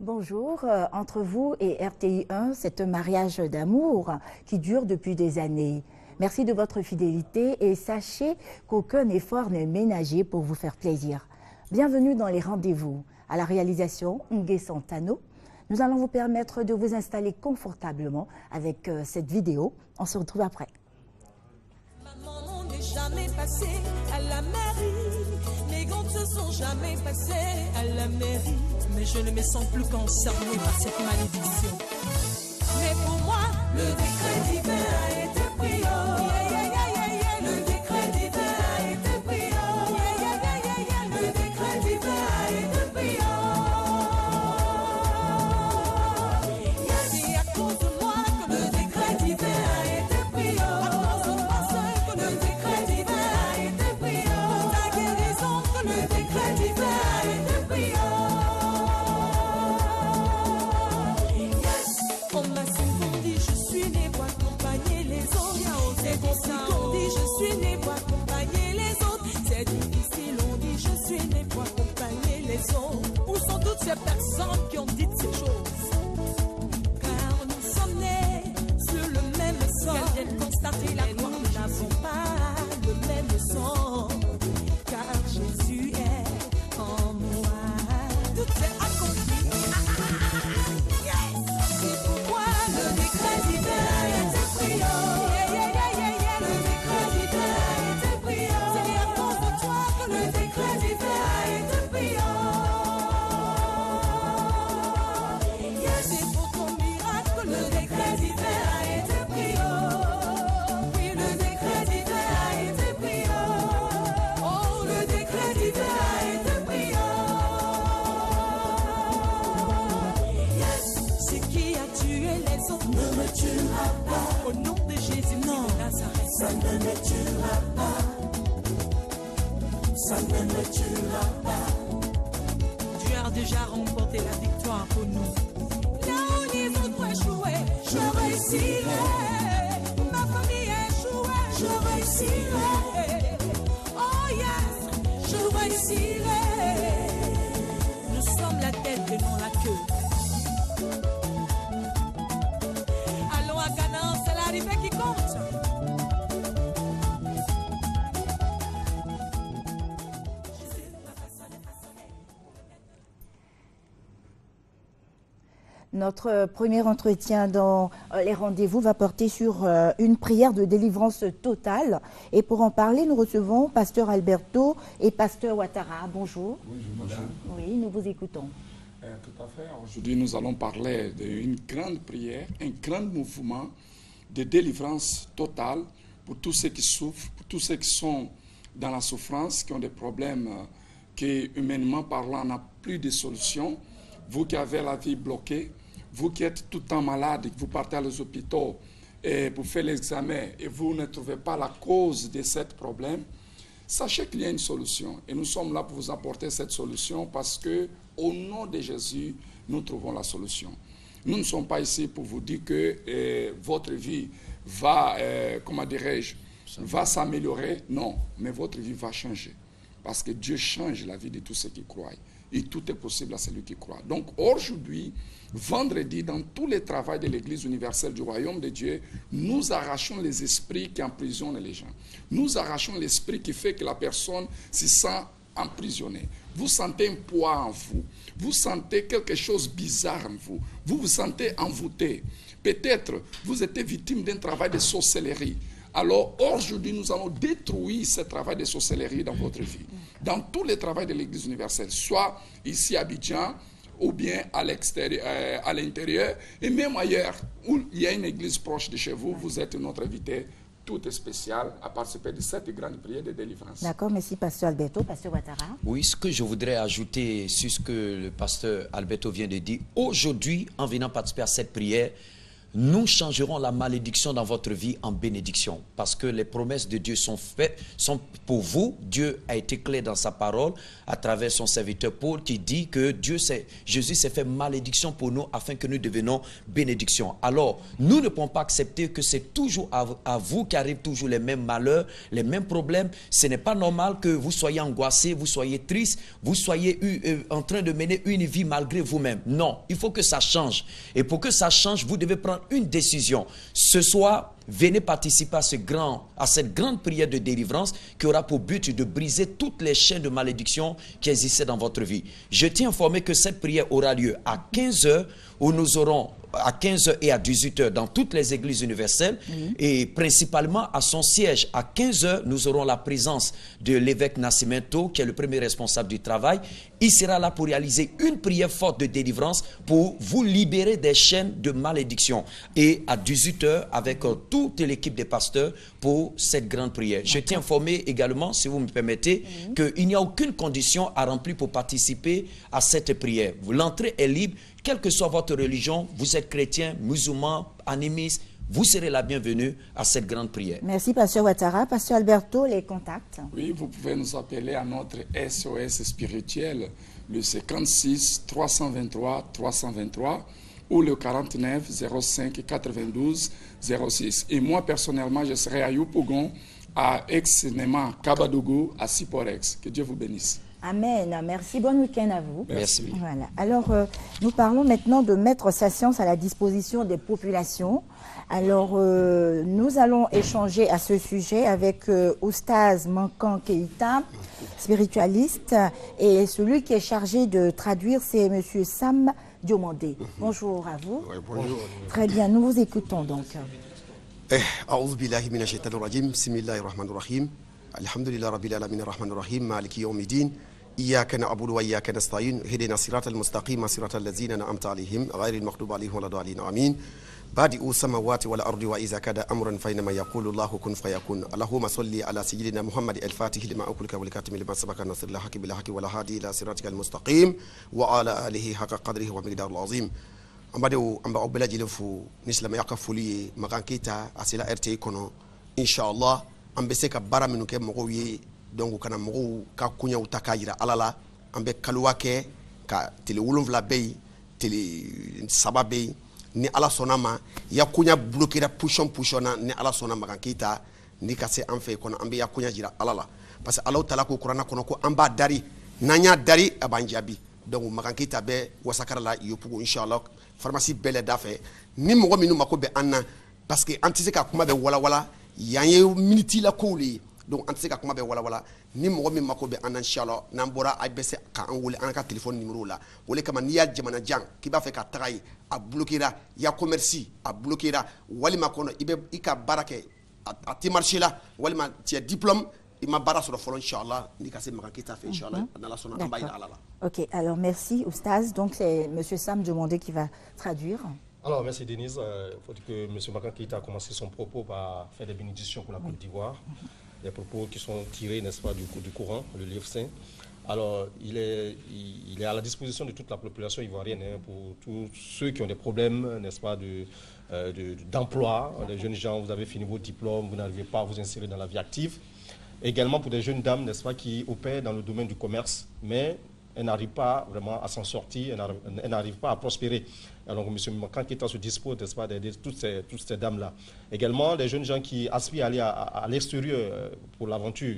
Bonjour, entre vous et RTI1, c'est un mariage d'amour qui dure depuis des années. Merci de votre fidélité et sachez qu'aucun effort n'est ménagé pour vous faire plaisir. Bienvenue dans les rendez-vous. À la réalisation, Ngué Santano. Nous allons vous permettre de vous installer confortablement avec cette vidéo. On se retrouve après. Maman n'est jamais passé à la mairie. Les gants ne se sont jamais passés à la mairie. Mais je ne me sens plus concerné par cette malédiction. Mais pour moi, le décret divin a été pris. Le décret divin a été pris. Le décret divin a été pris. C'est à cause de moi que le décret divin a été pris. À cause de moi que le décret divin a été pris. Pour ta guérison que le décret divin a été pris. On m'a souvent dit je suis né pour accompagner les autres. C'est difficile, on dit je suis né pour accompagner les autres. C'est difficile, on dit je suis né pour accompagner les autres. Où sont toutes ces personnes qui ont dit ces choses? Car nous sommes nés sur le même sang. Qu'elles viennent constater la gloire, nous n'avons pas le même sang. Car Jésus est en moi. Tout est accompli. C'est pourquoi le décret divin a été pris. Le décret divin a été pris. C'est à cause de toi que le décret divin a été pris. C'est pour ton miracle que le décret divin a été pris. Oui, le décret divin a été pris. Oh, le décret divin a été pris. C'est qui a tué les autres ne me tuera pas. Au nom de Jésus, non, Nazareth. Ça ne me tuera pas. Ça ne me tuera pas. Dieu a déjà remporté la victoire pour nous. Là où les autres échouaient, je réussirai. Ma famille échouait, je réussirai. Oh yes, je réussirai. Nous sommes la tête et non la queue. Allons à Canaan, c'est l'arrivée qui compte. Notre premier entretien dans les rendez-vous va porter sur une prière de délivrance totale. Et pour en parler, nous recevons Pasteur Alberto et Pasteur Ouattara. Bonjour. Bonjour, madame. Oui, nous vous écoutons. Tout à fait. Aujourd'hui, nous allons parler d'une grande prière, un grand mouvement de délivrance totale pour tous ceux qui souffrent, pour tous ceux qui sont dans la souffrance, qui ont des problèmes qui, humainement parlant, n'ont plus de solution. Vous qui avez la vie bloquée, vous qui êtes tout le temps malade, vous partez à les hôpitaux et vous faites l'examen et vous ne trouvez pas la cause de ce problème, sachez qu'il y a une solution. Et nous sommes là pour vous apporter cette solution parce que, au nom de Jésus, nous trouvons la solution. Nous ne sommes pas ici pour vous dire que votre vie va, comment dirais-je, va s'améliorer. Non, mais votre vie va changer. Parce que Dieu change la vie de tous ceux qui croient. Et tout est possible à celui qui croit. Donc aujourd'hui, vendredi, dans tous les travaux de l'Église universelle du royaume de Dieu, nous arrachons les esprits qui emprisonnent les gens. Nous arrachons l'esprit qui fait que la personne se sent emprisonnée. Vous sentez un poids en vous. Vous sentez quelque chose de bizarre en vous. Vous vous sentez envoûté. Peut-être vous êtes victime d'un travail de sorcellerie. Alors, aujourd'hui, nous allons détruire ce travail de sorcellerie dans votre vie. Dans tous les travaux de l'Église universelle, soit ici à Abidjan, ou bien à l'extérieur, à l'intérieur, et même ailleurs, où il y a une église proche de chez vous, vous êtes notre invité tout spécial à participer de cette grande prière de délivrance. D'accord, merci Pasteur Alberto. Pasteur Ouattara. Oui, ce que je voudrais ajouter sur ce que le pasteur Alberto vient de dire, aujourd'hui, en venant participer à cette prière, nous changerons la malédiction dans votre vie en bénédiction. Parce que les promesses de Dieu sont faites, sont pour vous. Dieu a été clair dans sa parole à travers son serviteur Paul qui dit que Jésus s'est fait malédiction pour nous afin que nous devenions bénédiction. Alors, nous ne pouvons pas accepter que c'est toujours à vous qu'arrivent toujours les mêmes malheurs, les mêmes problèmes. Ce n'est pas normal que vous soyez angoissé, vous soyez triste, vous soyez en train de mener une vie malgré vous-même. Non, il faut que ça change. Et pour que ça change, vous devez prendre une décision. Ce soir, venez participer à cette grande prière de délivrance qui aura pour but de briser toutes les chaînes de malédiction qui existaient dans votre vie. Je tiens à informer que cette prière aura lieu à 15 h où nous aurons à 15 h et à 18 h dans toutes les églises universelles et principalement à son siège. À 15 h, nous aurons la présence de l'évêque Nascimento qui est le premier responsable du travail. Il sera là pour réaliser une prière forte de délivrance pour vous libérer des chaînes de malédiction. Et à 18 h, avec toute l'équipe des pasteurs pour cette grande prière. Je tiens à informer également, si vous me permettez, qu'il n'y a aucune condition à remplir pour participer à cette prière. L'entrée est libre, quelle que soit votre religion, vous êtes chrétien, musulman, animiste, vous serez la bienvenue à cette grande prière. Merci, Pasteur Ouattara. Pasteur Alberto, les contacts. Oui, vous pouvez nous appeler à notre SOS spirituel, le 56 323 323 ou le 49 05 92 06. Et moi, personnellement, je serai à Yopougon, à Aix-Nema, Kabadougou, à Siporex. Que Dieu vous bénisse. Amen. Merci. Bon week-end à vous. Merci. Voilà. Alors, nous parlons maintenant de mettre sa science à la disposition des populations. Alors, nous allons échanger à ce sujet avec Oustaz Mankan Keita, spiritualiste, et celui qui est chargé de traduire, c'est M. Sam Diomandé. Bonjour à vous. Ouais, bonjour. Très bien, nous vous écoutons donc. أعوذ بالله من الشيطان الرجيم بسم الله الرحمن الرحيم الحمد لله رب العالمين الرحمن الرحيم مالك يوم الدين إياك نعبد وإياك نستعين اهدنا الصراط المستقيم صراط الذين أنعمت عليهم غير المغضوب عليهم ولا الضالين آمين بادئ السماوات والأرض وإذا كان أمرا فإنما يقول الله كن فيكون اللهم صل على سيدنا محمد الفاتح لما أغلق والكاتم لما سبق ناصر الحق بالحق والهادي إلى صراطك المستقيم وعلى آله حق قدره ومقداره العظيم ambadeo amba obela jilefu nislama yaka fuli makan kita asila RTI kono inshallah ambe se ka bara minu ke mogo ye donc kana mogo ka kunya utaka yira alala ambe kaluwa ke ka tele wolonvla bey tele sababe ni ala sonama ya kunya bloquer pushon ni ala sona makan kita ni ka se anfe kono ambe ya kunya jira alala parce que Allah taala ko qur'ana kono ko amba dari nanya dari abanjabi donc makan kita be wasakara la yopugo inshallah pharmacie belle d'affaires ni mogo minu mako be anna parce que antise ka kuma be wala wala yanye miniti la koli donc antise ka kuma be wala wala ni mogo min mako be anna inshallah nambora ay bese ka an wole an ka téléphone numéro la wole kama ni ya jamana jang ki ba fe ka tagay a bloquera ya commerce a bloquera wali makono ibe ika barake a ti marché la wali ma ti diplôme il m'a barré sur le front, Inch'Allah, ni cassé ma raquette, Inch'Allah, dans la sonne, ok, alors merci, Oustaz. Donc, c'est M. Sam Diomandé qui va traduire. Alors, merci Denise. Il faut dire que M. Mankan Keita a commencé son propos par faire des bénédictions pour la Côte d'Ivoire. Des propos qui sont tirés, n'est-ce pas, du Coran, le livre saint. Alors, il est à la disposition de toute la population ivoirienne hein, pour tous ceux qui ont des problèmes, n'est-ce pas, d'emploi. Les jeunes gens, vous avez fini vos diplômes, vous n'arrivez pas à vous insérer dans la vie active. Également pour des jeunes dames, n'est-ce pas, qui opèrent dans le domaine du commerce, mais elles n'arrivent pas vraiment à s'en sortir, elles n'arrivent pas à prospérer. Alors M. Mankan Keita se dispose, n'est-ce pas, d'aider toutes ces dames-là. Également, les jeunes gens qui aspirent à aller à l'extérieur pour l'aventure.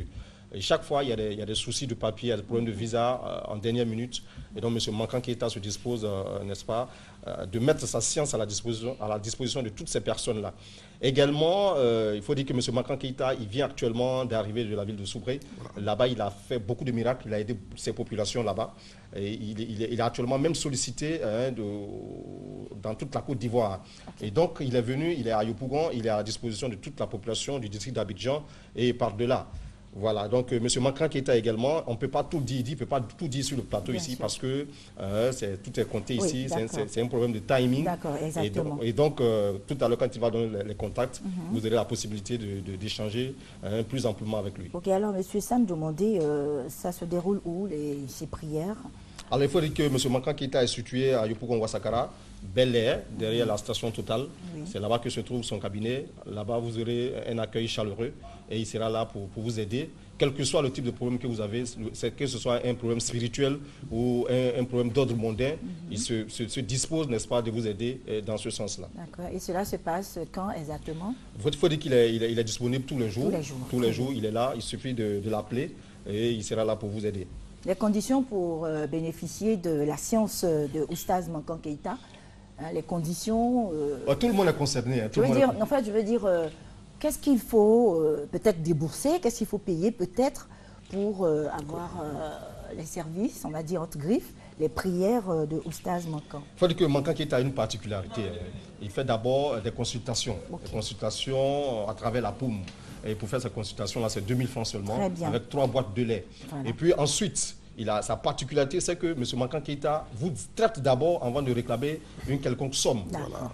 Et chaque fois, il y a des soucis de papier, il y a des problèmes de visa en dernière minute. Et donc, M. Mankan Keita se dispose, n'est-ce pas, de mettre sa science à la disposition de toutes ces personnes-là. Également, il faut dire que M. Mankan Keita, il vient actuellement d'arriver de la ville de Soubré. Là-bas, il a fait beaucoup de miracles, il a aidé ces populations là-bas. Et il est actuellement même sollicité dans toute la Côte d'Ivoire. Et donc, il est venu, il est à Yopougon, il est à la disposition de toute la population du district d'Abidjan et par-delà. Voilà, donc M. Mankan Keita également, on ne peut pas tout dire, il ne peut pas tout dire sur le plateau ici parce que tout est compté ici, c'est un problème de timing. D'accord, exactement. Et donc, tout à l'heure, quand il va donner les contacts, vous aurez la possibilité d'échanger plus amplement avec lui. Ok, alors M. Sam Diomandé, ça se déroule où, ces prières? Alors, il faut dire que M. Mankan Keita est situé à Yopougon-Ouassakara, Bel Air, derrière la station Total. Oui. C'est là-bas que se trouve son cabinet. Là-bas, vous aurez un accueil chaleureux et il sera là pour vous aider. Quel que soit le type de problème que vous avez, que ce soit un problème spirituel ou un problème d'ordre mondain, il se dispose, n'est-ce pas, de vous aider dans ce sens-là. D'accord. Et cela se passe quand exactement? Il faut dire qu'il est disponible tous les jours. Tous les jours, il est là. Il suffit de l'appeler et il sera là pour vous aider. Les conditions pour bénéficier de la science de Oustaz Mankan Keita, les conditions... tout le monde est concerné. Je veux dire, qu'est-ce qu'il faut peut-être débourser, qu'est-ce qu'il faut payer peut-être pour avoir les services, on va dire entre griffes, les prières de Oustaz Mankan? Il faut dire que Mankan Keita a une particularité. Il fait d'abord des consultations. Des consultations à travers la POUM. Et pour faire ces consultations-là, c'est 2000 francs seulement, avec 3 boîtes de lait. Voilà. Et puis ensuite, sa particularité, c'est que M. Mankan Keita vous traite d'abord avant de réclamer une quelconque somme.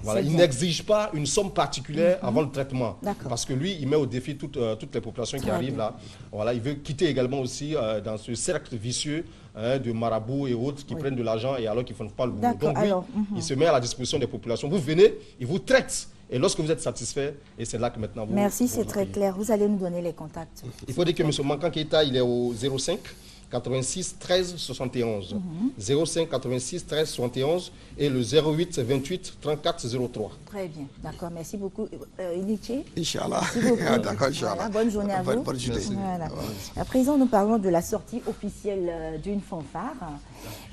Voilà. Il n'exige pas une somme particulière avant le traitement. Parce que lui, il met au défi toutes les populations qui arrivent là. Voilà, il veut quitter également aussi dans ce cercle vicieux de marabouts et autres qui prennent de l'argent et alors qu'ils ne font pas le boulot. Donc lui, il se met à la disposition des populations. Vous venez, il vous traite. Et lorsque vous êtes satisfait, et c'est là que maintenant vous... Merci, c'est très clair. Vous allez nous donner les contacts. Il faut dire que M. Mankan Keita, il est au 05 86 13 71. 05 86 13 71 et le 08 28 34 03. Très bien, d'accord. Merci beaucoup. Iniché. Inch'Allah. D'accord, Inch'Allah. Bonne journée à vous. Bonne journée. Voilà. À présent, nous parlons de la sortie officielle d'une fanfare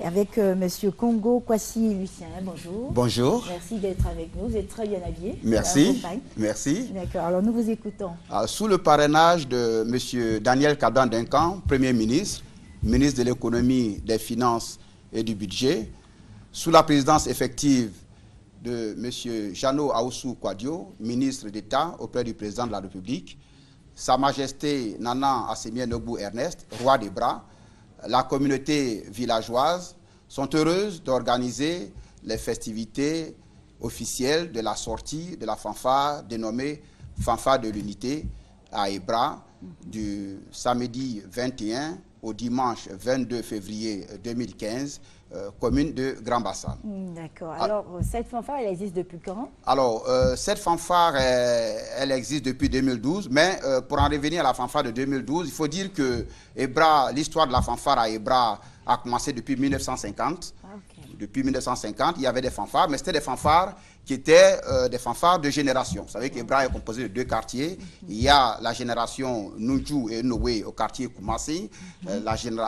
avec M. Congo Kwasi Lucien. Bonjour. Bonjour. Merci d'être avec nous. Vous êtes très bien habillé. Merci. Merci. D'accord. Alors, nous vous écoutons. Sous le parrainage de M. Daniel Kadan-Duncan, Premier ministre, ministre de l'économie, des finances et du budget, sous la présidence effective de M. Jano Aoussou Kouadio, ministre d'État auprès du président de la République, Sa Majesté Nana Assemie Nobou Ernest, roi des Bras, la communauté villageoise sont heureuses d'organiser les festivités officielles de la sortie de la fanfare dénommée Fanfare de l'Unité à Ebra du samedi 21 au dimanche 22 février 2015, commune de Grand Bassam. D'accord. Alors, cette fanfare, elle existe depuis quand? Alors, cette fanfare, elle existe depuis 2012, mais pour en revenir à la fanfare de 2012, il faut dire que l'histoire de la fanfare à Ebra a commencé depuis 1950. Depuis 1950, il y avait des fanfares, mais c'était des fanfares qui étaient des fanfares de génération. Vous savez qu'Ebra est composé de 2 quartiers. Il y a la génération Nunju et Noé au quartier Koumassi,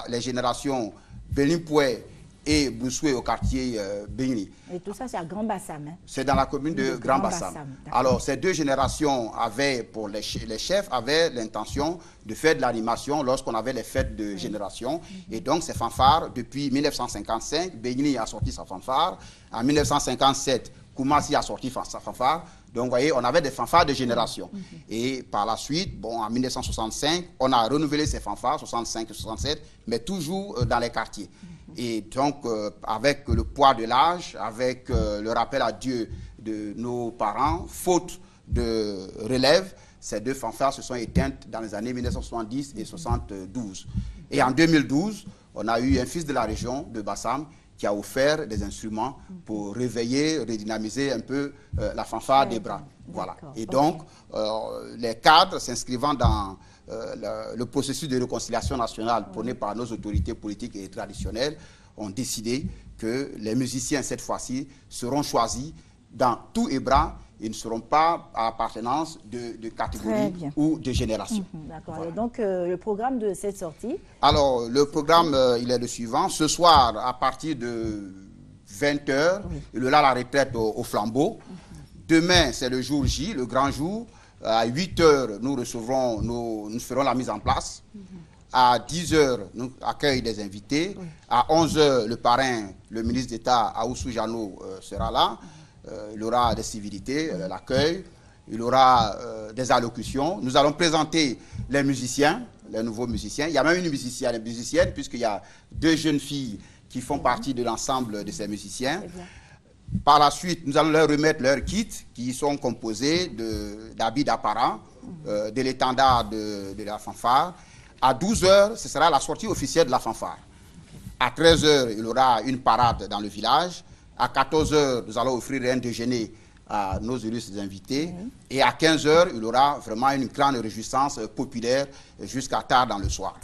les générations Belimpoué et Boussoué au quartier Bengli. Et tout ça, c'est à Grand Bassam. C'est dans la commune de Grand Bassam. Alors, ces 2 générations avaient, pour les chefs, avaient l'intention de faire de l'animation lorsqu'on avait les fêtes de génération. Et donc, ces fanfares, depuis 1955, Bengli a sorti sa fanfare. En 1957, Koumassi a sorti sa fanfare. Donc, vous voyez, on avait des fanfares de génération. Et par la suite, bon, en 1965, on a renouvelé ces fanfares, 65 et 67, mais toujours dans les quartiers. Et donc, avec le poids de l'âge, avec le rappel à Dieu de nos parents, faute de relève, ces 2 fanfares se sont éteintes dans les années 1970 et 72. Et en 2012, on a eu un fils de la région de Bassam qui a offert des instruments pour réveiller, redynamiser un peu la fanfare des Bras. Voilà. Et donc, les cadres s'inscrivant dans le processus de réconciliation nationale prôné par nos autorités politiques et traditionnelles ont décidé que les musiciens, cette fois-ci, seront choisis dans tout Ebra. Ils ne seront pas à appartenance de catégorie ou de génération. D'accord. Voilà. Et donc, le programme de cette sortie? Alors, le programme, il est le suivant. Ce soir, à partir de 20h, il y aura la retraite au flambeau. Demain, c'est le jour J, le grand jour. À 8h, nous ferons la mise en place. À 10h, nous accueillons des invités. À 11h, le parrain, le ministre d'État, Aoussou Jano, sera là. Il y aura des civilités, l'accueil. Il y aura des allocutions. Nous allons présenter les musiciens, les nouveaux musiciens. Il y a même une musicienne, puisqu'il y a 2 jeunes filles qui font partie de l'ensemble de ces musiciens. Par la suite, nous allons leur remettre leurs kits qui sont composés d'habits d'apparat, de l'étendard de la fanfare. À 12h, ce sera la sortie officielle de la fanfare. À 13 h, il y aura une parade dans le village. À 14 h, nous allons offrir un déjeuner à nos illustres invités. Et à 15 h, il y aura vraiment une grande réjouissance populaire jusqu'à tard dans le soir.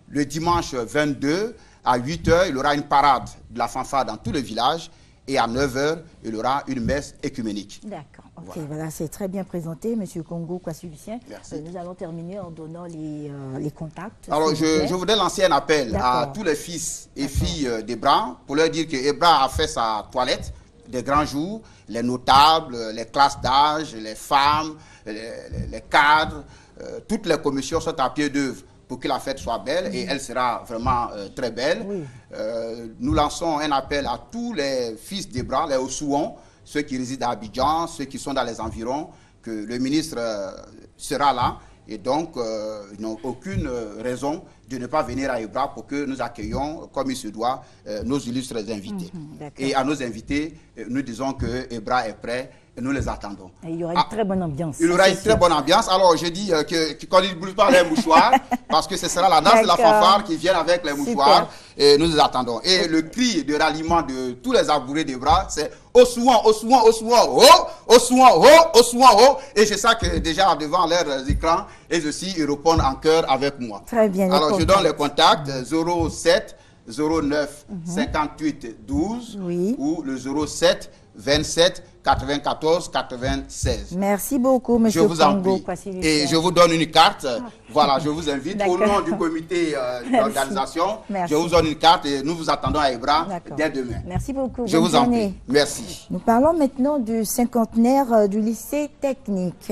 Le dimanche 22, à 8 h, il y aura une parade de la fanfare dans tout le village. Et à 9 h, il y aura une messe écuménique. D'accord. Ok, voilà, c'est très bien présenté, M. Congo Kwasi-Lucien. Merci. Nous allons terminer en donnant les contacts. Alors, je voudrais lancer un appel à tous les fils et filles d'Ebra pour leur dire que Ebra a fait sa toilette des grands jours. Les notables, les classes d'âge, les femmes, les cadres, toutes les commissions sont à pied d'œuvre pour que la fête soit belle et elle sera vraiment très belle. Oui. Nous lançons un appel à tous les fils d'Ebra, les Ossouons, ceux qui résident à Abidjan, ceux qui sont dans les environs, que le ministre sera là. Et donc, ils n'ont aucune raison de ne pas venir à Ebra pour que nous accueillions, comme il se doit, nos illustres invités. Et à nos invités, nous disons que Ebra est prêt et nous les attendons. Et il y aura une très bonne ambiance. Il y aura une très bonne ambiance. Alors, je dis qu'on ne boule pas les mouchoirs, parce que ce sera la danse de la fanfare qui vient avec les mouchoirs. Et nous les attendons. Et le cri de ralliement de tous les abourés d'Ebra, c'est Ossouan, Ossouan, Ossouan, oh, Ossouan, oh, Ossouan, oh. Et je sais que déjà devant leurs écrans, ils aussi, ils répondent en chœur avec moi. Très bien. Alors, je donne les contacts 07 09 58 12 ou le 07 27 94 96. Merci beaucoup, M. Je vous en Congo prie. Et je vous donne une carte. Voilà, je vous invite au nom du comité d'organisation. Je vous donne une carte et nous vous attendons à Ebra dès demain. Merci beaucoup. Je vous en prie. Merci. Nous parlons maintenant du cinquantenaire du lycée technique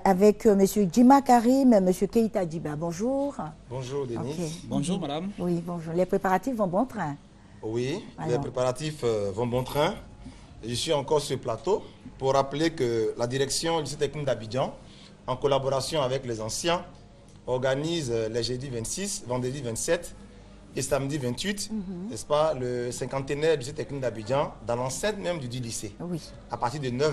avec M. Djima Karim, M. Keita Djiba. Bonjour. Bonjour, Denis. Okay. Bonjour, madame. Oui, bonjour. Les préparatifs vont bon train? Oui, les préparatifs vont bon train. Je suis encore sur le plateau pour rappeler que la direction du lycée technique d'Abidjan, en collaboration avec les anciens, organise les jeudi 26, vendredi 27 et samedi 28, n'est-ce pas, le cinquantenaire du lycée technique d'Abidjan, dans l'enceinte même du lycée, à partir de 9 h.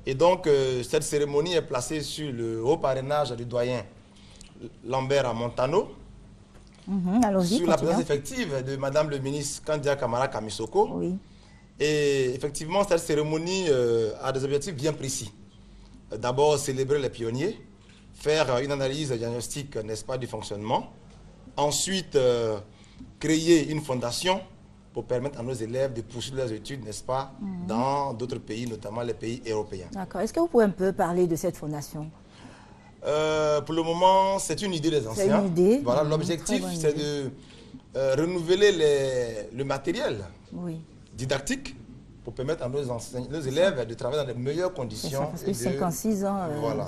Et donc, cette cérémonie est placée sur le haut parrainage du doyen Lambert Montano, sur la présence effective de Madame le ministre Kandia Kamara Kamisoko. Oui. Et effectivement, cette cérémonie a des objectifs bien précis. D'abord, célébrer les pionniers, faire une analyse diagnostique, n'est-ce pas, du fonctionnement. Ensuite, créer une fondation pour permettre à nos élèves de poursuivre leurs études, n'est-ce pas, dans d'autres pays, notamment les pays européens. D'accord. Est-ce que vous pouvez un peu parler de cette fondation? Pour le moment, c'est une idée des anciens. C'est une idée. Voilà, l'objectif, c'est de renouveler le matériel didactique pour permettre à nos élèves de travailler dans les meilleures conditions. Ça, parce que 56 ans,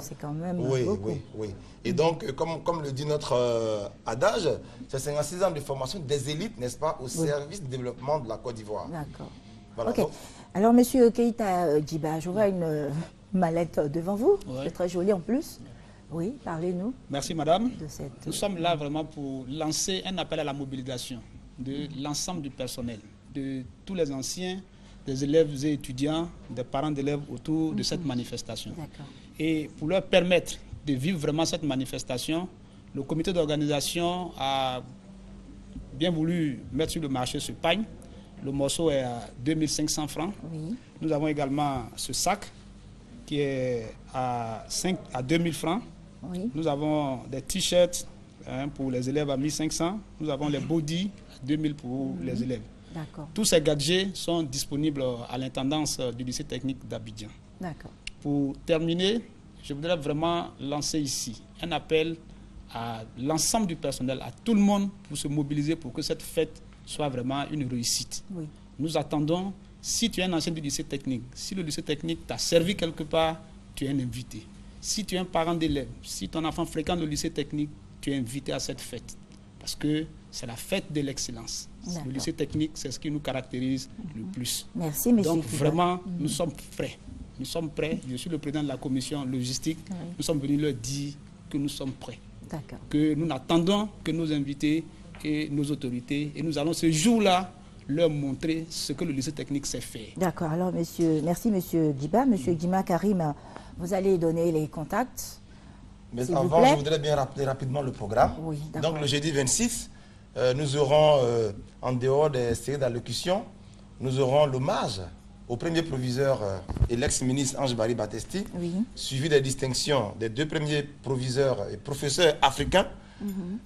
c'est quand même beaucoup. Oui. Et donc, comme le dit notre adage, c'est 56 ans de formation des élites, n'est-ce pas, au service du développement de la Côte d'Ivoire. D'accord. Voilà, ok. Alors, Monsieur Keita Djiba, je vois une mallette devant vous. C'est très joli en plus. Oui, parlez-nous. Merci madame. Nous sommes là vraiment pour lancer un appel à la mobilisation de l'ensemble du personnel, de tous les anciens, des élèves et étudiants, des parents d'élèves autour de cette manifestation. Et pour leur permettre de vivre vraiment cette manifestation, le comité d'organisation a bien voulu mettre sur le marché ce pagne. Le morceau est à 2500 francs. Nous avons également ce sac qui est à 2000 francs. Nous avons des t-shirts pour les élèves à 1500. Nous avons les body à 2000 pour les élèves. Tous ces gadgets sont disponibles à l'intendance du lycée technique d'Abidjan. Pour terminer, je voudrais vraiment lancer ici un appel à l'ensemble du personnel, à tout le monde pour se mobiliser pour que cette fête soit vraiment une réussite. Nous attendons, si tu es un ancien du lycée technique, si le lycée technique t'a servi quelque part, tu es un invité. Si tu es un parent d'élève, si ton enfant fréquente le lycée technique, tu es invité à cette fête. Parce que c'est la fête de l'excellence. Le lycée technique, c'est ce qui nous caractérise le plus. Merci, monsieur. Donc vraiment, nous sommes prêts. Nous sommes prêts. Je suis le président de la commission logistique. Nous sommes venus leur dire que nous sommes prêts. Que nous n'attendons que nos invités et nos autorités. Et nous allons ce jour-là leur montrer ce que le lycée technique sait faire. D'accord. Alors, merci, monsieur Djiba. Monsieur Djima Karim, vous allez donner les contacts. Mais avant, je voudrais bien rappeler rapidement le programme. Donc, le jeudi 26, Nous aurons, en dehors des séries d'allocutions, nous aurons l'hommage au premier proviseur et l'ex-ministre Ange-Barry Battesti, suivi des distinctions des 2 premiers proviseurs et professeurs africains,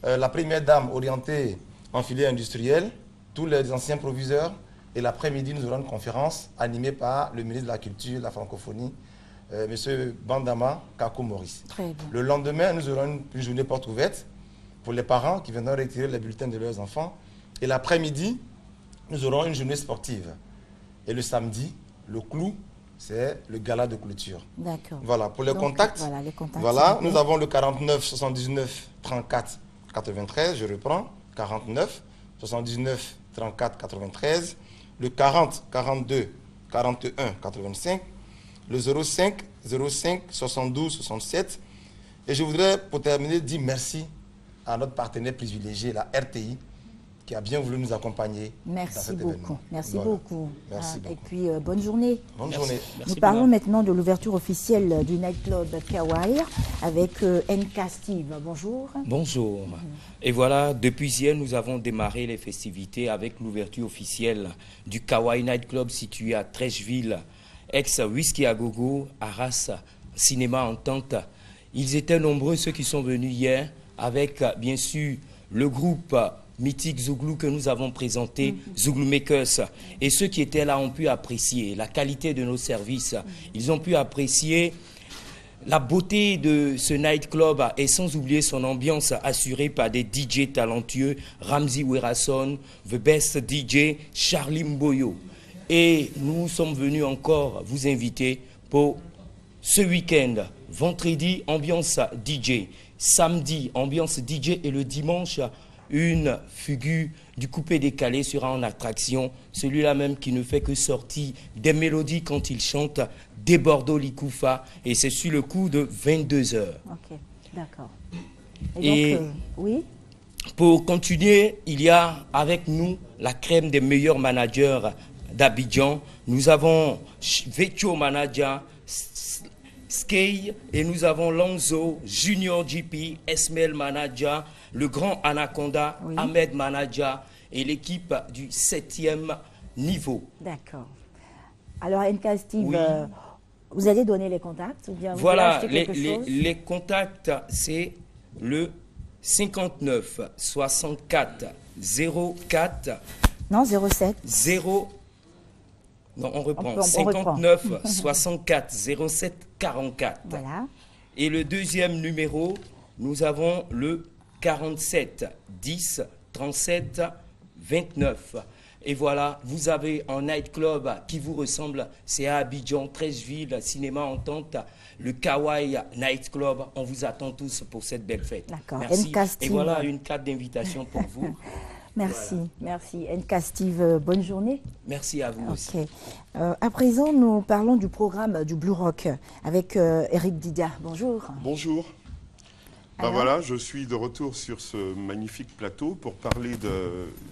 la première dame orientée en filière industrielle, tous les anciens proviseurs, et l'après-midi, nous aurons une conférence animée par le ministre de la Culture et de la Francophonie, M. Bandama Kakou Maurice. Le lendemain, nous aurons une journée porte ouverte pour les parents qui viendront retirer les bulletins de leurs enfants. Et l'après-midi, nous aurons une journée sportive. Et le samedi, le clou, c'est le gala de clôture. D'accord. Voilà, pour les contacts. Voilà, les contacts. Voilà, nous avons le 49 79 34 93, je reprends, 49 79 34 93, le 40 42 41 85, le 05 05 72 67. Et je voudrais, pour terminer, dire merci à notre partenaire privilégié, la RTI, qui a bien voulu nous accompagner. Merci beaucoup. Merci beaucoup. Merci beaucoup. Et puis, bonne journée. Bonne journée. Nous parlons maintenant de l'ouverture officielle du nightclub Kawaii avec NK Steve. Bonjour. Bonjour. Et voilà, depuis hier, nous avons démarré les festivités avec l'ouverture officielle du Kawaii Nightclub situé à Trècheville, ex-Whisky à Gogo, Arras, Cinéma Entente. Ils étaient nombreux, ceux qui sont venus hier, avec bien sûr le groupe mythique Zouglou que nous avons présenté, Zouglou Makers. Et ceux qui étaient là ont pu apprécier la qualité de nos services. Ils ont pu apprécier la beauté de ce nightclub et sans oublier son ambiance assurée par des DJ talentueux, Ramzi Werason, The Best DJ, Charlie Mboyo. Et nous sommes venus encore vous inviter pour ce week-end, vendredi, ambiance DJ, samedi, ambiance DJ et le dimanche, une figure du coupé décalé sera en attraction, celui-là même qui ne fait que sortir des mélodies quand il chante, des Bordeaux Likoufa, et c'est sur le coup de 22h. Ok, d'accord. Et donc, oui. Pour continuer, il y a avec nous la crème des meilleurs managers d'Abidjan. Nous avons Vecchio Manager, Skey, et nous avons Lonzo, Junior GP, Esmel Manager, le grand Anaconda, Ahmed Manager et l'équipe du 7e niveau. D'accord. Alors, NK Steve, vous allez donner les contacts ou bien vous voilà, voulez acheter quelque chose? les contacts, c'est le 59 64 04. Non, 07. 0. Non, on reprend. 59 64 07 44. Voilà. Et le deuxième numéro, nous avons le 47 10 37 29. Et voilà, vous avez un nightclub qui vous ressemble. C'est à Abidjan, Trècheville, Cinéma Entente, le Kawaii Nightclub. On vous attend tous pour cette belle fête. D'accord. Merci. Et voilà une carte d'invitation pour vous. Merci, merci. NK Steve, bonne journée. Merci à vous aussi. À présent, nous parlons du programme du Blue Rock avec Eric Didia. Bonjour. Bonjour. Voilà, je suis de retour sur ce magnifique plateau pour parler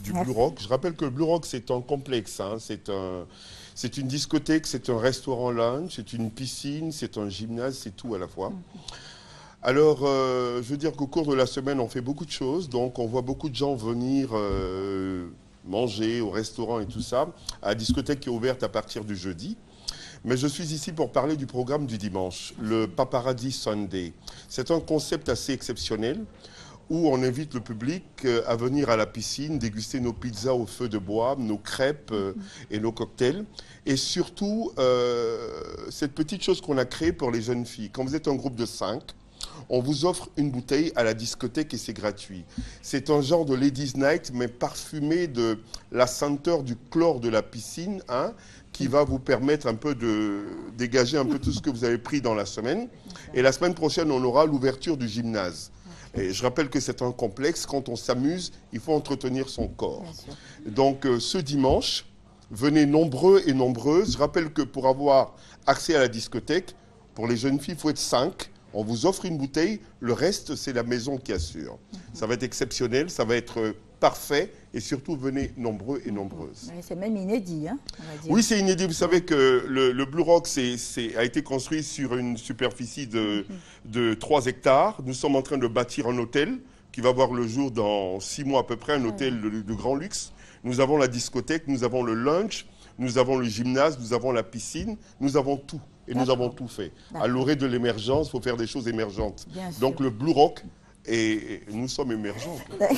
du Blue Rock. Je rappelle que le Blue Rock, c'est un complexe. Hein. C'est une discothèque, c'est un restaurant lounge, c'est une piscine, c'est un gymnase, c'est tout à la fois. Alors, je veux dire qu'au cours de la semaine, on fait beaucoup de choses. Donc, on voit beaucoup de gens venir manger au restaurant et tout ça, à la discothèque qui est ouverte à partir du jeudi. Mais je suis ici pour parler du programme du dimanche, le Paparazzi Sunday. C'est un concept assez exceptionnel où on invite le public à venir à la piscine, déguster nos pizzas au feu de bois, nos crêpes et nos cocktails. Et surtout, cette petite chose qu'on a créée pour les jeunes filles. Quand vous êtes un groupe de 5, on vous offre une bouteille à la discothèque et c'est gratuit. C'est un genre de Ladies Night, mais parfumé de la senteur du chlore de la piscine, hein, qui va vous permettre un peu de dégager un peu tout ce que vous avez pris dans la semaine. Et la semaine prochaine, on aura l'ouverture du gymnase. Et je rappelle que c'est un complexe. Quand on s'amuse, il faut entretenir son corps. Donc, ce dimanche, venez nombreux et nombreuses. Je rappelle que pour avoir accès à la discothèque, pour les jeunes filles, il faut être 5. On vous offre une bouteille, le reste, c'est la maison qui assure. Ça va être exceptionnel, ça va être parfait, et surtout, venez nombreux et nombreuses. C'est même inédit, hein, on va dire. Oui, c'est inédit. Vous savez que le Blue Rock a été construit sur une superficie de 3 hectares. Nous sommes en train de bâtir un hôtel qui va voir le jour dans 6 mois à peu près, un hôtel de grand luxe. Nous avons la discothèque, nous avons le lunch, nous avons le gymnase, nous avons la piscine, nous avons tout. Et nous avons tout fait. À l'orée de l'émergence, il faut faire des choses émergentes. Donc le Blue Rock, et nous sommes émergents. Voilà.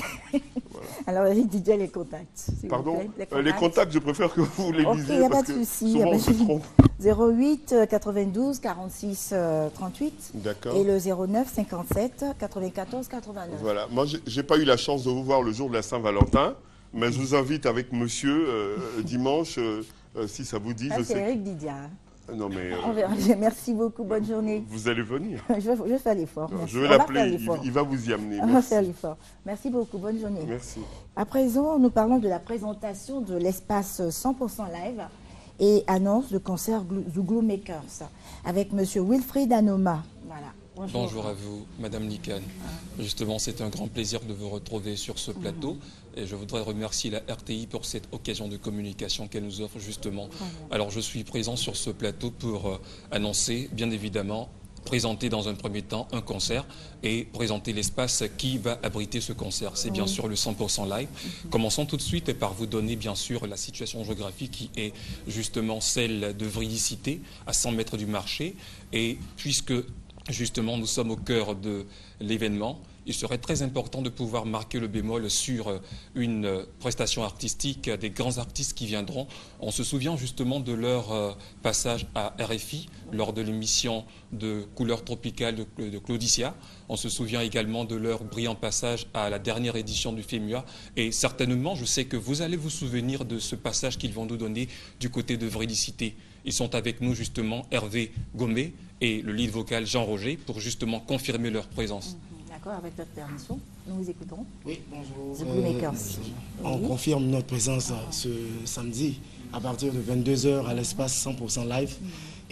Alors, Eric Didier, les contacts. Pardon, les contacts, je préfère que vous les lisiez. Il n'y a pas de souci. Souvent, on se trompe. 08 92 46 38 et le 09 57 94 89. Voilà. Moi, je n'ai pas eu la chance de vous voir le jour de la Saint-Valentin, mais je vous invite avec monsieur dimanche, si ça vous dit. C'est Eric Didier. Non, mais merci beaucoup, bonne journée. Vous allez venir. Je vais faire l'effort. Je vais l'appeler, il va vous y amener. On va faire l'effort. Merci beaucoup, bonne journée. Merci. À présent, nous parlons de la présentation de l'espace 100% live et annonce de concert Zouglou Makers avec M. Wilfried Anoma. Voilà. Bonjour à vous, Madame Nikan. Justement, c'est un grand plaisir de vous retrouver sur ce plateau. Et je voudrais remercier la RTI pour cette occasion de communication qu'elle nous offre justement. Alors, je suis présent sur ce plateau pour annoncer, bien évidemment, présenter dans un premier temps un concert et présenter l'espace qui va abriter ce concert. C'est bien sûr le 100% live. Commençons tout de suite par vous donner bien sûr la situation géographique qui est justement celle de Vridicité, à 100 mètres du marché. Et puisque justement nous sommes au cœur de l'événement, il serait très important de pouvoir marquer le bémol sur une prestation artistique des grands artistes qui viendront. On se souvient justement de leur passage à RFI lors de l'émission de Couleurs tropicales de Claudicia. On se souvient également de leur brillant passage à la dernière édition du FEMUA. Et certainement, je sais que vous allez vous souvenir de ce passage qu'ils vont nous donner du côté de Vridicité. Ils sont avec nous justement Hervé Gomé et le lead vocal Jean Roger pour justement confirmer leur présence. D'accord, avec votre permission, nous vous écoutons. Oui, bonjour. On confirme notre présence ce samedi à partir de 22h à l'espace 100% live.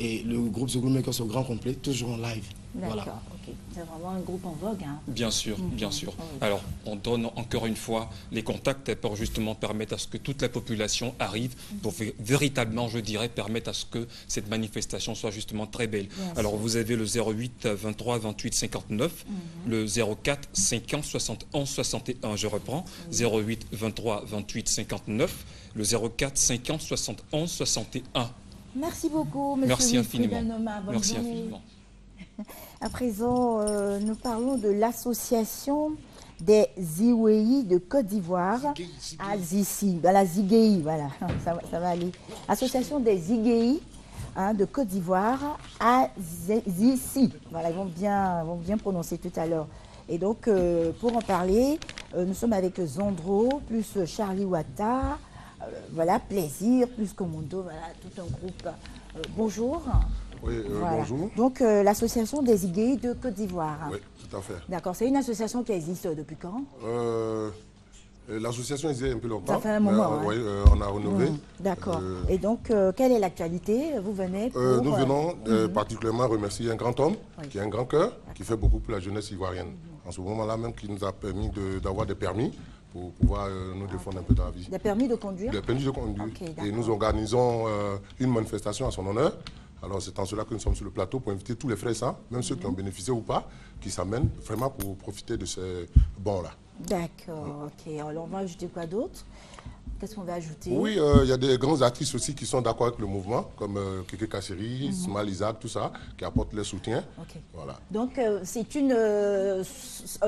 Et le groupe Zouglou Makers au grand complet, toujours en live. D'accord, voilà. Ok. C'est vraiment un groupe en vogue. Hein. Bien sûr, bien sûr. Alors, on donne encore une fois les contacts pour justement permettre à ce que toute la population arrive, pour véritablement, je dirais, permettre à ce que cette manifestation soit justement très belle. Alors, vous avez le 08 23 28 59, le 04 50 71 61, je reprends, 08 23 28 59, le 04 50 71 61. Merci beaucoup, monsieur. Merci infiniment. Merci infiniment. À présent, nous parlons de l'association des Ziwei de Côte d'Ivoire à Zissi. Voilà, Ziguei, voilà, ça va aller. Association des Ziguei de Côte d'Ivoire à Zissi. Voilà, ils vont bien prononcer tout à l'heure. Et donc, pour en parler, nous sommes avec Zondro, plus Charlie Wata. Voilà, Plaisir, plus Commando, voilà, tout un groupe. Bonjour. Oui, voilà. Bonjour. Donc, l'association des Ziguei de Côte d'Ivoire. Oui, tout à fait. D'accord, c'est une association qui existe depuis quand? L'association existe un peu longtemps. Ça fait un moment. Oui, on a renouvelé. D'accord. Et donc, quelle est l'actualité? Vous venez pour... Nous venons particulièrement remercier un grand homme qui a un grand cœur, qui fait beaucoup pour la jeunesse ivoirienne. En ce moment-là même, qui nous a permis d'avoir des permis pour pouvoir nous défendre un peu dans la vie. Des permis de conduire? Des permis de conduire. Et nous organisons une manifestation à son honneur. Alors c'est en cela que nous sommes sur le plateau pour inviter tous les frères et sœurs, même ceux qui ont bénéficié ou pas, qui s'amènent vraiment pour profiter de ces bons-là. D'accord, ok. Alors on va ajouter quoi d'autre? Qu'est-ce qu'on va ajouter? Oui, il y a des grands artistes aussi qui sont d'accord avec le mouvement, comme Kéké Kasseri, Smal Isaac, tout ça, qui apportent leur soutien. Okay. Voilà. Donc c'est une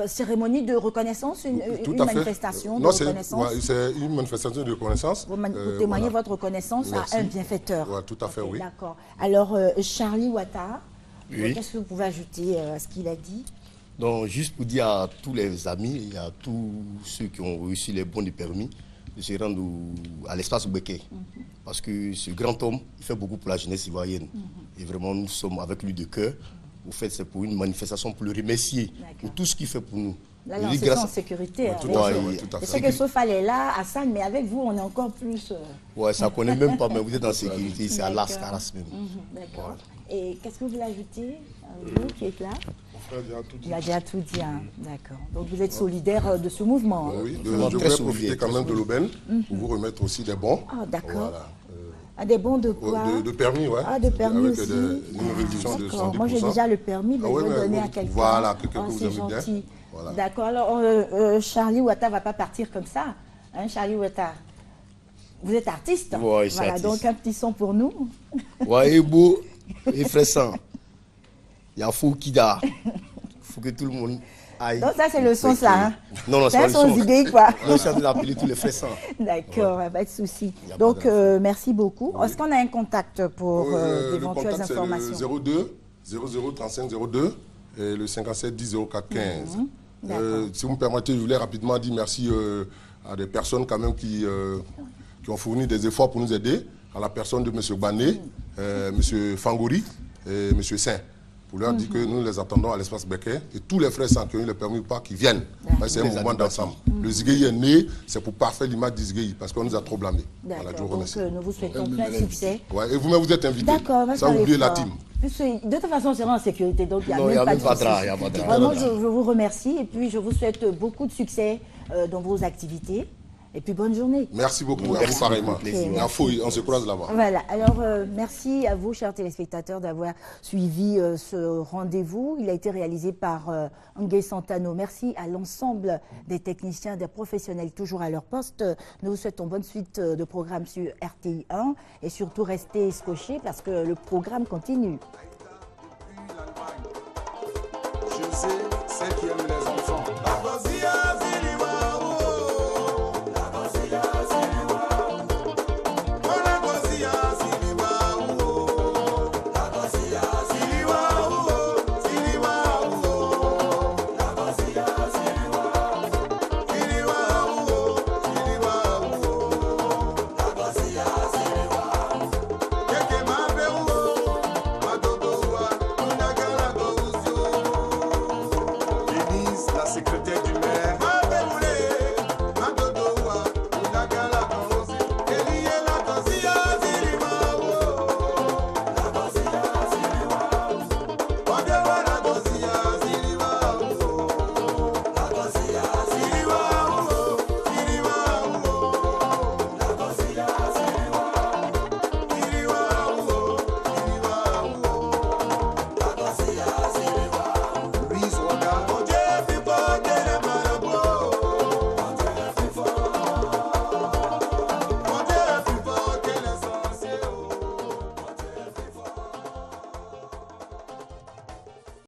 cérémonie de reconnaissance, une manifestation de reconnaissance? Ouais, c'est une manifestation de reconnaissance. Vous témoignez votre reconnaissance à un bienfaiteur. Ouais, tout à fait, oui. D'accord. Alors, Charlie Wata, qu'est-ce que vous pouvez ajouter à ce qu'il a dit? Donc, juste pour dire à tous les amis et à tous ceux qui ont reçu les bons de permis, de se rendre à l'espace Oubeké. Parce que ce grand homme, il fait beaucoup pour la jeunesse ivoirienne. Et vraiment, nous sommes avec lui de cœur. Au fait, c'est pour une manifestation pour le remercier pour tout ce qu'il fait pour nous. Là, c'est en sécurité. Je sais que Sophal est là, Hassan, mais avec vous, on est encore plus... Ouais, ça ne connaît même pas, mais vous êtes en sécurité. C'est à Las Caras même. D'accord. Et qu'est-ce que vous voulez ajouter, vous qui êtes là? Il a déjà tout dit, hein. D'accord. Donc vous êtes solidaire de ce mouvement. Oui, je voudrais profiter quand même de l'aubaine pour vous remettre aussi des bons. Ah, d'accord. Voilà. Des bons de quoi? De permis, oui. Ah, de permis avec aussi. une réduction de 110%. Moi j'ai déjà le permis, mais je vais donner à quelqu'un. Voilà, quelqu'un que vous aimez bien. Voilà. D'accord. Alors, Charlie Ouattara ne va pas partir comme ça. Hein, Charlie Ouattara, vous êtes artiste. Ouais, voilà, artiste. donc un petit son pour nous. Ouais, et beau, et fraissant. Il y a fou qui da. Il faut que tout le monde aille. Donc ça, c'est le son, ça. Hein? Non, c'est un pas le son son. zigué, quoi. Non, je suis en train d'appeler tous les fraissants. D'accord, pas de souci. Donc, merci beaucoup. Est-ce qu'on a un contact pour d'éventuelles informations? Le contact, c'est le 02 00 35 02 et le 57 10 04 15. Si vous me permettez, je voulais rapidement dire merci à des personnes quand même qui ont fourni des efforts pour nous aider, à la personne de M. Bané, M. Fangori et M. Saint, pour leur dire que nous les attendons à l'espace Becker et tous les frères sans qui ont eu le permis ou pas qui viennent. C'est un mouvement d'ensemble. Le Zigueï est né, c'est pour parfaire l'image du Zigueï parce qu'on nous a trop blâmés. Voilà, je vous remercie. Donc nous vous souhaitons plein de succès. Ouais, et vous-même vous êtes invité. D'accord, ça oubliez la team. De toute façon, c'est en sécurité, donc il n'y a même pas de souci. Vraiment, je vous remercie et puis je vous souhaite beaucoup de succès dans vos activités. Et puis bonne journée. Merci beaucoup, à vous pareillement. On se croise là-bas. Voilà, alors merci à vous, chers téléspectateurs, d'avoir suivi ce rendez-vous. Il a été réalisé par Ngué Santano. Merci à l'ensemble des techniciens, des professionnels toujours à leur poste. Nous vous souhaitons bonne suite de programme sur RTI 1 et surtout restez scotchés parce que le programme continue. Je sais, c'est qui aime les enfants.